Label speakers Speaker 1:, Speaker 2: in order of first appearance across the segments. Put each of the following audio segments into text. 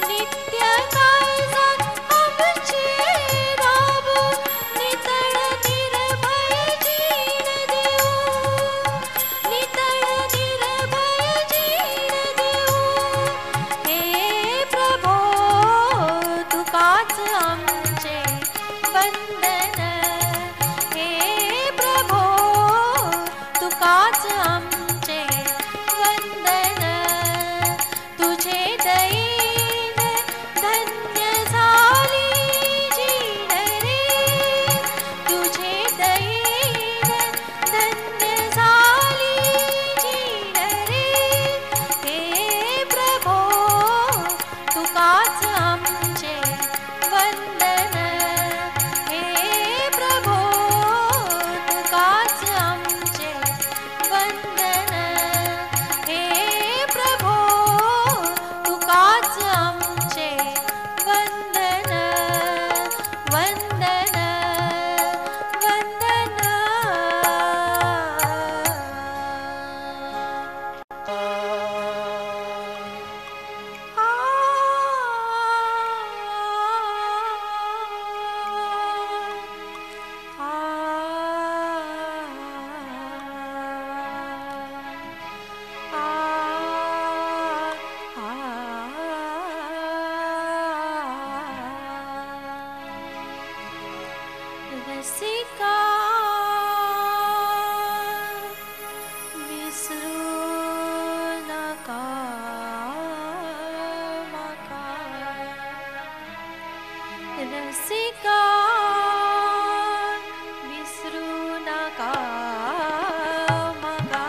Speaker 1: नित्य आमचे वंदन, हे प्रभो तुकाच आमचे वंदन. तुझे दैन धन्य झाली जीण रे, तुझे दैन धन्य झाली जीण रे. हे प्रभो तुकाच आमचे वंदन, हे प्रभो तुकाच आमचे वंदन, हे प्रभो तुकाच आमचे वंदन. वंदन वंदन. रसिका विसरू नका माका, रसिका विसरू नका माका,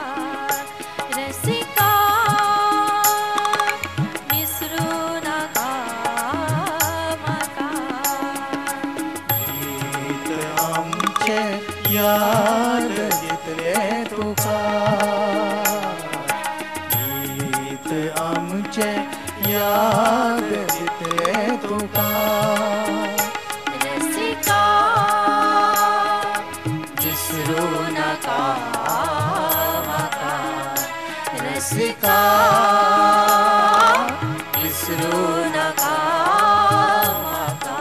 Speaker 1: रसिका विसरू नका माका.
Speaker 2: गीत आमचे याद घेतले तुका, गीत आमचे याद घेतले तुका.
Speaker 1: रसिका विसरू नका माका, रसिका विसरू नका माका.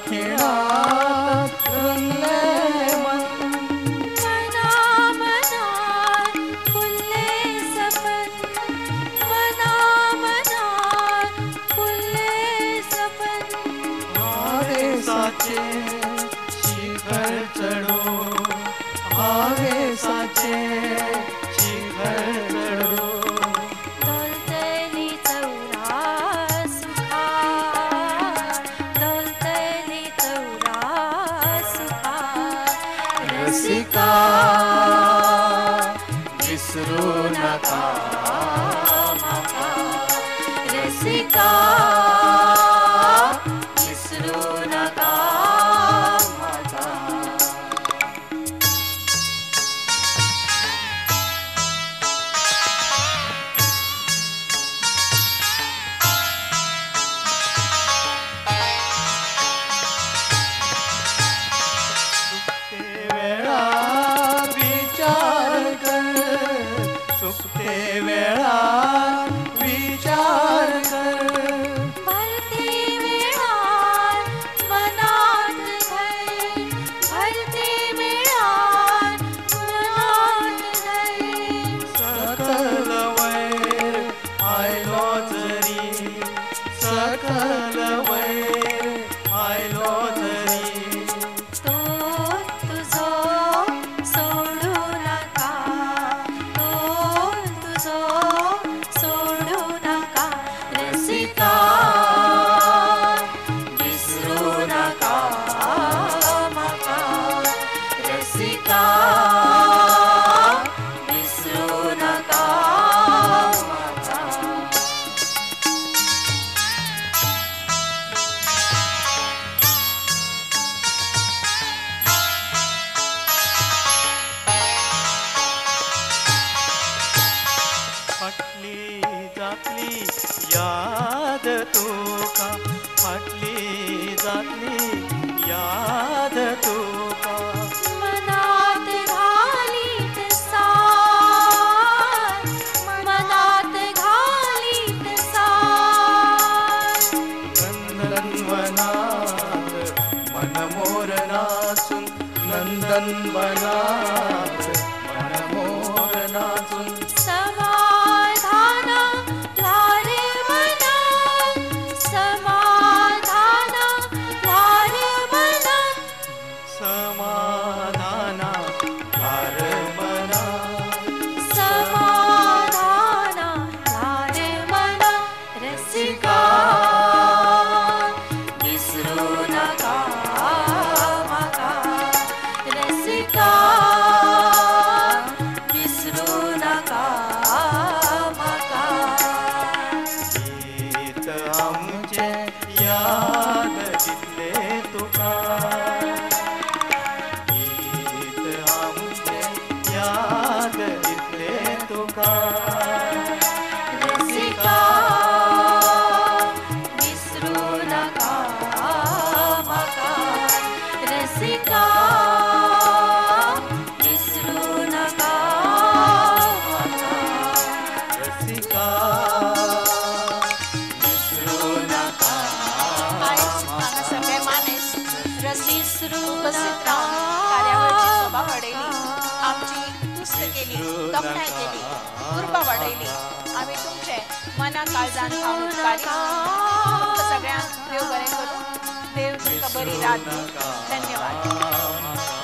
Speaker 2: खेळात रंगले मन,
Speaker 1: मना मनात फुलले सपन, मना मनात फुलले सपन.
Speaker 2: आवेशाचे शिखर चढो, आवेशाचे शिखर चढो.
Speaker 1: डोलतली चौरा सुखा, डोलतली चौरा सुखा.
Speaker 2: रसिका विसरू नका
Speaker 1: माका, रसिका विसरू नका माका.
Speaker 2: सुखते वेळा विचार कर, सुखते वेळा विचार कर.
Speaker 1: भरती वेळात मनात धर, भरती वेळात मनात धर.
Speaker 2: सकल वैर आयलो जरी, सकल वैर आयलो जरी.
Speaker 1: तो तुझो सोडू नका, तो तुझो सोडू नका. रसिका विसरू नका माका, रसिका विसरू नका माका.
Speaker 2: फाटली जातली याद तुका, फाटली जातली याद तुका.
Speaker 1: मनात घालीत सार, मनात घालीत
Speaker 3: मना काळजान खाऊन उपकारी तुमकां सगळ्यांक देव बरें करूं देव तुमकां बरी रात दी. धन्यवाद.